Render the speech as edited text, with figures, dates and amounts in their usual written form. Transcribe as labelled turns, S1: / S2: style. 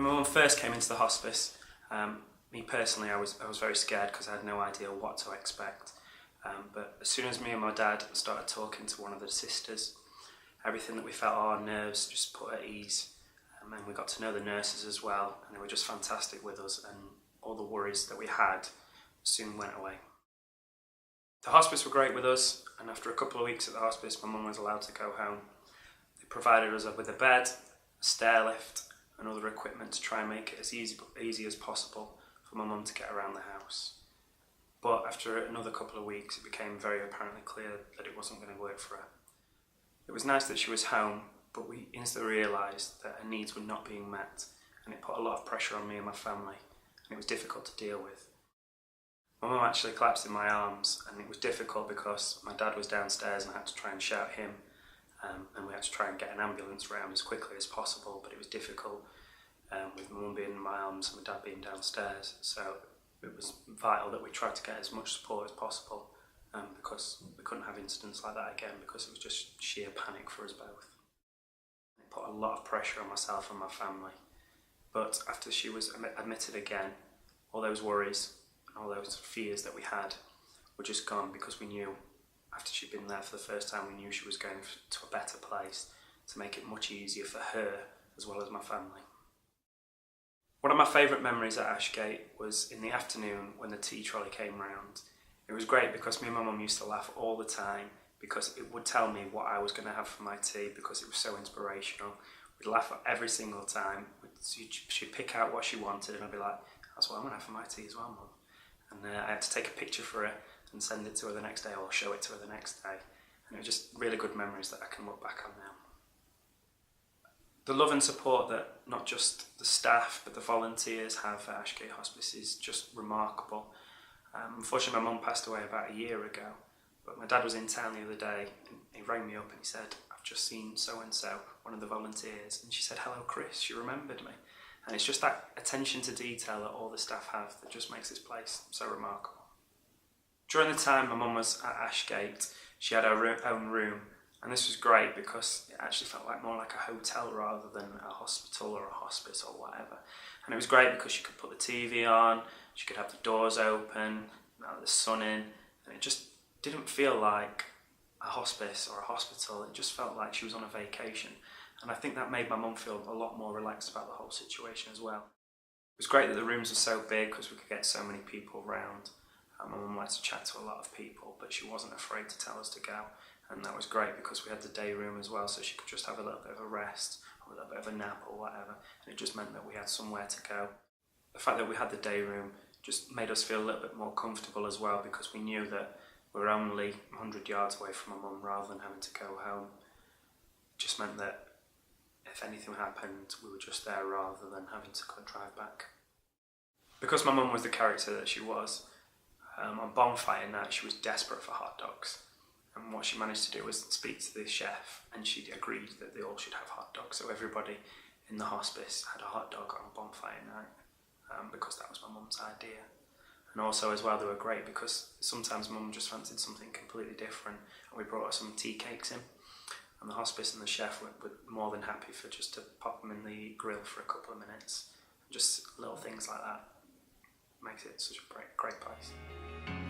S1: my mum first came into the hospice, me personally, I was very scared because I had no idea what to expect. But as soon as me and my dad started talking to one of the sisters, everything that we felt, our nerves just put at ease. And we got to know the nurses as well, and they were just fantastic with us, and all the worries that we had soon went away. The hospice were great with us, and after a couple of weeks at the hospice, my mum was allowed to go home. They provided us with a bed, a stair lift, and other equipment to try and make it as easy as possible for my mum to get around the house. But after another couple of weeks, it became very apparently clear that it wasn't going to work for her. It was nice that she was home, but we instantly realised that her needs were not being met, and it put a lot of pressure on me and my family, and it was difficult to deal with. My mum actually collapsed in my arms, and it was difficult because my dad was downstairs and I had to try and shout him, and we had to try and get an ambulance round as quickly as possible, but it was difficult with my mum being in my arms and my dad being downstairs, so it was vital that we tried to get as much support as possible, because we couldn't have incidents like that again, because it was just sheer panic for us both. It put a lot of pressure on myself and my family, but after she was admitted again, all those worries, all those fears that we had were just gone, because we knew after she'd been there for the first time, we knew she was going to a better place to make it much easier for her as well as my family. One of my favourite memories at Ashgate was in the afternoon when the tea trolley came round. It was great because me and my mum used to laugh all the time, because it would tell me what I was going to have for my tea, because it was so inspirational. We'd laugh every single time. She'd pick out what she wanted and I'd be like, that's what I'm going to have for my tea as well, Mum. And I had to take a picture for her and send it to her the next day, or show it to her the next day. And it was just really good memories that I can look back on now. The love and support that not just the staff but the volunteers have at Ashgate Hospice is just remarkable. Unfortunately, my mum passed away about a year ago, but my dad was in town the other day and he rang me up and he said, I've just seen so-and-so, one of the volunteers, and she said, hello Chris, she remembered me. And it's just that attention to detail that all the staff have that just makes this place so remarkable. During the time my mum was at Ashgate, she had her own room, and this was great because it actually felt more like a hotel rather than a hospital or a hospice or whatever. And it was great because she could put the TV on, she could have the doors open, let the sun in, and it just didn't feel like a hospice or a hospital. It just felt like she was on a vacation. And I think that made my mum feel a lot more relaxed about the whole situation as well. It was great that the rooms were so big because we could get so many people round. My mum liked to chat to a lot of people, but she wasn't afraid to tell us to go. And that was great because we had the day room as well, so she could just have a little bit of a rest or a little bit of a nap or whatever. And it just meant that we had somewhere to go. The fact that we had the day room just made us feel a little bit more comfortable as well, because we knew that we were only 100 yards away from my mum rather than having to go home. It just meant that if anything happened, we were just there rather than having to drive back. Because my mum was the character that she was, on bonfire night she was desperate for hot dogs. And what she managed to do was speak to the chef, and she agreed that they all should have hot dogs. So everybody in the hospice had a hot dog on bonfire night, because that was my mum's idea. And also as well, they were great because sometimes mum just fancied something completely different, and we brought her some tea cakes in. And the hospice and the chef were more than happy for just to pop them in the grill for a couple of minutes. Just little things like that makes it such a great place.